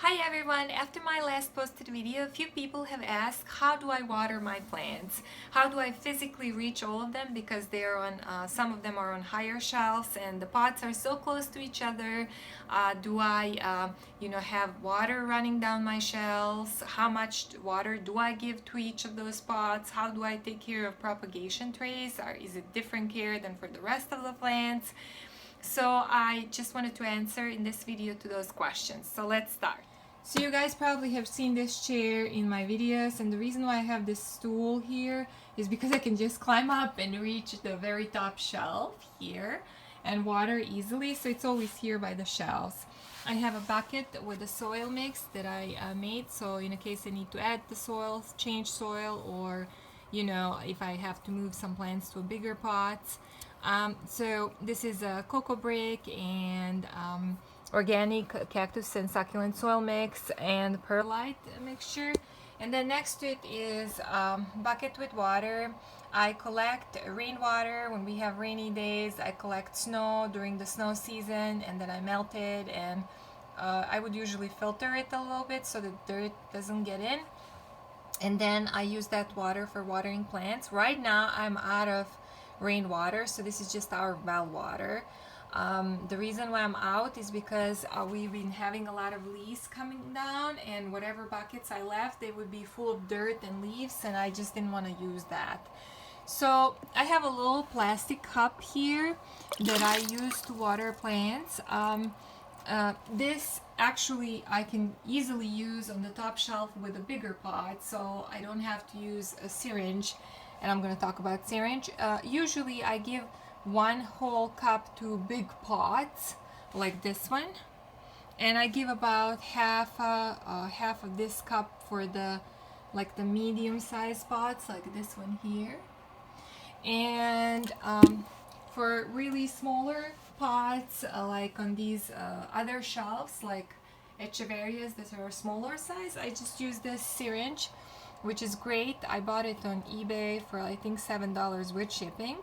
Hi everyone! After my last posted video, a few people have asked how do I water my plants? How do I physically reach all of them because they're on, some of them are on higher shelves and the pots are so close to each other. Do I have water running down my shelves? How much water do I give to each of those pots? How do I take care of propagation trays? Is it different care than for the rest of the plants? So I just wanted to answer in this video to those questions. So let's start. So you guys probably have seen this chair in my videos, and the reason why I have this stool here is because I can just climb up and reach the very top shelf here and water easily, so it's always here by the shelves. I have a bucket with a soil mix that I made, so in case I need to add the soil, change soil, or if I have to move some plants to a bigger pot. So this is a cocoa brick and organic cactus and succulent soil mix and perlite mixture, and then next to it is bucket with water. I collect rainwater when we have rainy days. I collect snow during the snow season, and then I melt it, and I would usually filter it a little bit so the dirt doesn't get in, and then I use that water for watering plants. Right now I'm out of rainwater, so this is just our well water. The reason why I'm out is because we've been having a lot of leaves coming down, and whatever buckets I left, they would be full of dirt and leaves, and I just didn't want to use that. So I have a little plastic cup here that I use to water plants. This actually I can easily use on the top shelf with a bigger pot, so I don't have to use a syringe, and I'm going to talk about syringe. Usually I give one whole cup to big pots like this one, and I give about half of this cup for the medium-sized pots like this one here, and for really smaller pots like on these other shelves like echeverias that are smaller size, I just use this syringe, which is great. I bought it on eBay for I think $7 with shipping,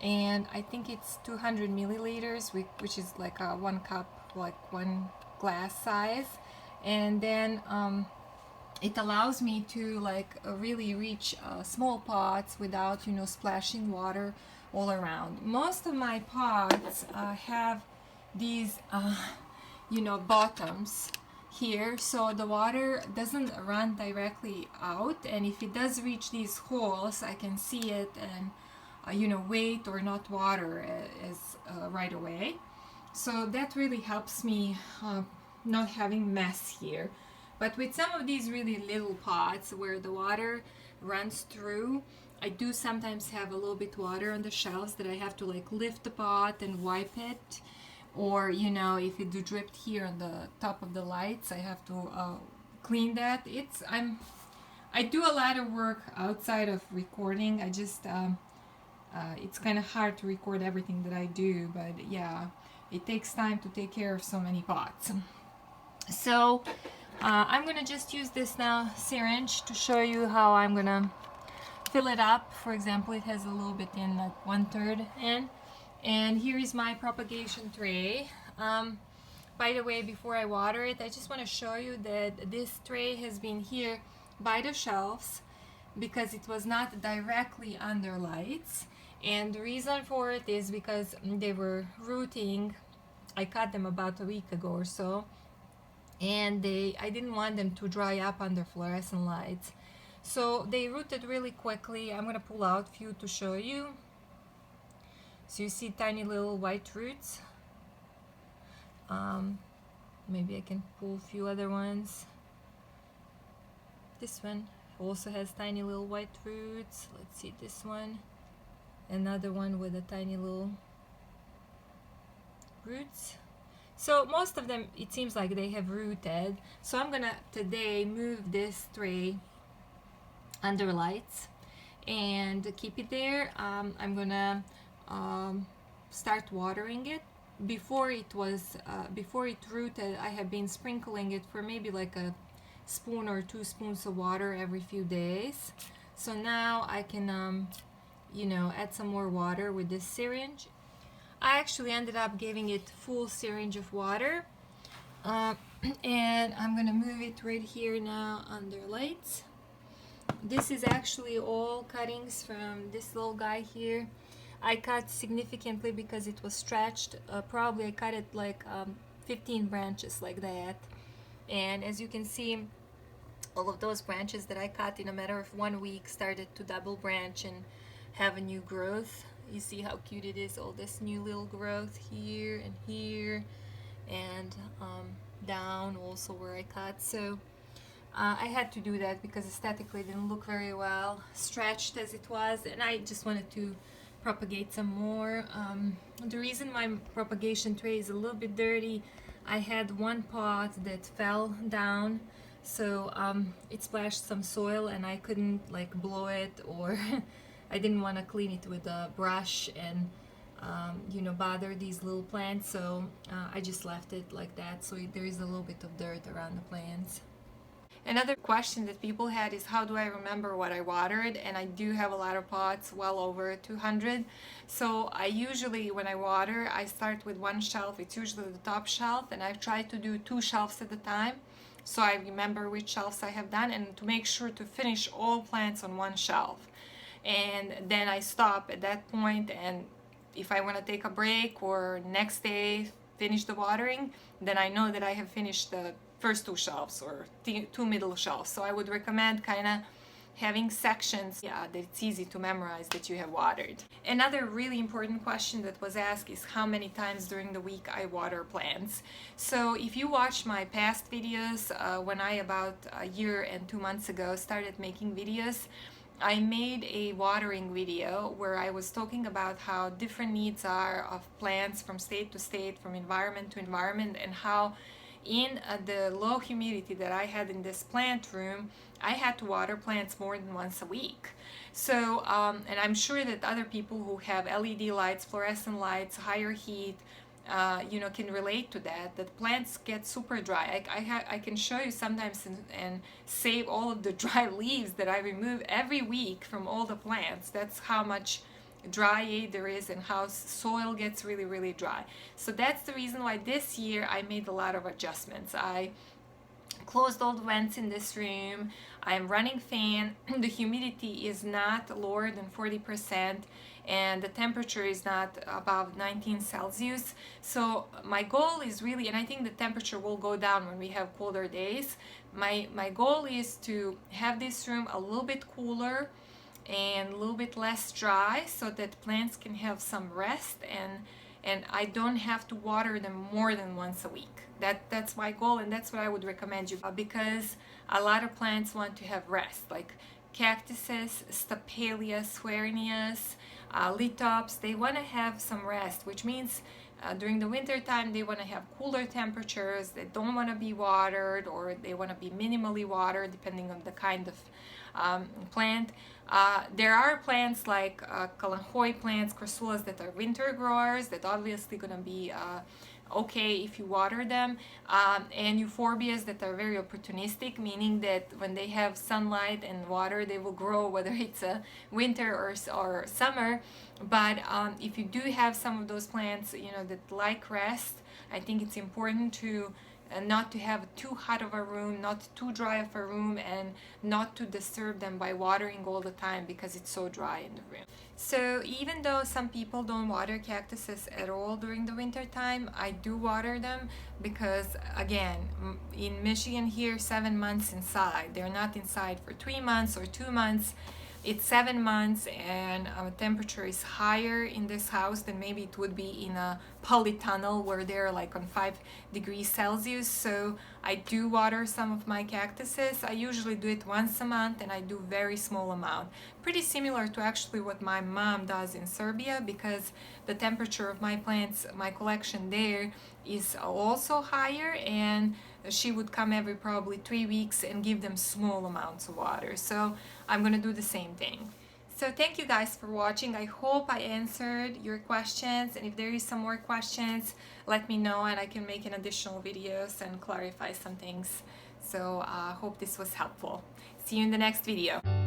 and I think it's 200 milliliters, which is like a 1 cup, like 1 glass size, and then it allows me to really reach small pots without splashing water all around. Most of my pots have these bottoms here, so the water doesn't run directly out, and if it does reach these holes, I can see it and wait or not water as right away. So that really helps me not having mess here. But with some of these really little pots where the water runs through, I do sometimes have a little bit water on the shelves that I have to lift the pot and wipe it, or if it dripped here on the top of the lights, I have to clean that. I do a lot of work outside of recording. I just it's kind of hard to record everything that I do, but yeah, it takes time to take care of so many pots. So I'm gonna just use this now syringe to show you how I'm gonna fill it up. For example, it has a little bit in, like 1/3 in, and here is my propagation tray. By the way, before I water it, I just want to show you that this tray has been here by the shelves because it was not directly under lights, and the reason for it is because they were rooting. I cut them about a week ago or so, and I didn't want them to dry up under fluorescent lights, so they rooted really quickly. I'm gonna pull out a few to show you. So you see tiny little white roots. Maybe I can pull a few other ones. This one also has tiny little white roots. Let's see this one. Another one with a tiny little roots. So most of them, it seems like they have rooted. So I'm gonna today move this tray under lights and keep it there. I'm gonna start watering it. Before it rooted, I have been sprinkling it for maybe like a spoon or 2 spoons of water every few days. So now I can add some more water with this syringe. I actually ended up giving it full syringe of water And I'm gonna move it right here now under lights. This is actually all cuttings from this little guy here. I cut significantly because it was stretched. Probably I cut it like 15 branches like that. And as you can see, all of those branches that I cut in a matter of 1 week started to double branch and have a new growth. You see how cute it is, all this new little growth here and down also where I cut. So I had to do that because aesthetically it didn't look very well stretched as it was, and I just wanted to propagate some more. The reason my propagation tray is a little bit dirty, I had one pot that fell down, so it splashed some soil and I couldn't like blow it, or I didn't want to clean it with a brush and you know, bother these little plants, so I just left it like that, so there is a little bit of dirt around the plants. Another question that people had is how do I remember what I watered? And I do have a lot of pots, well over 200. So I usually, when I water, I start with one shelf. It's usually the top shelf, and I've tried to do 2 shelves at a time. So I remember which shelves I have done, and to make sure to finish all plants on one shelf. And then I stop at that point, and if I want to take a break or next day finish the watering, then I know that I have finished the first 2 shelves or 2 middle shelves. So I would recommend kind of having sections, yeah, that it's easy to memorize that you have watered. Another really important question that was asked is how many times during the week I water plants. So if you watch my past videos, when I about a year and 2 months ago started making videos, I made a watering video where I was talking about how different needs are of plants from state to state, from environment to environment, and how in the low humidity that I had in this plant room, I had to water plants more than once a week. So, and I'm sure that other people who have LED lights, fluorescent lights, higher heat, you know, can relate to that, that plants get super dry. I can show you sometimes and save all of the dry leaves that I remove every week from all the plants. That's how much dry aid there is and how soil gets really, really dry. So that's the reason why this year I made a lot of adjustments. I closed all the vents in this room. I'm running fan. The humidity is not lower than 40%, and the temperature is not above 19 Celsius. So my goal is really, and I think the temperature will go down when we have colder days. My goal is to have this room a little bit cooler and a little bit less dry so that plants can have some rest, and I don't have to water them more than once a week. That's my goal, and that's what I would recommend you, because a lot of plants want to have rest, like cactuses, Stapelias, Suernias, lithops. They want to have some rest, which means during the winter time they want to have cooler temperatures. They don't want to be watered, or they want to be minimally watered depending on the kind of plant. There are plants like Kalanchoe plants, crassulas, that are winter growers that obviously gonna be okay if you water them, and euphorbias that are very opportunistic, meaning that when they have sunlight and water they will grow whether it's a winter or summer. But if you do have some of those plants, you know, that like rest, I think it's important to not to have too hot of a room, not too dry of a room, and not to disturb them by watering all the time because it's so dry in the room. So even though some people don't water cactuses at all during the winter time, I do water them because, again, in Michigan here, 7 months inside. They're not inside for 3 months or 2 months. It's 7 months, and temperature is higher in this house than maybe it would be in a polytunnel where they're like on 5 degrees Celsius. So I do water some of my cactuses. I usually do it once a month, and I do very small amount. Pretty similar to actually what my mom does in Serbia, because the temperature of my plants, my collection there, is also higher, and she would come every probably 3 weeks and give them small amounts of water. So I'm gonna do the same thing. So thank you guys for watching. I hope I answered your questions, and if there is some more questions, let me know and I can make an additional videos and clarify some things. So I hope this was helpful. See you in the next video.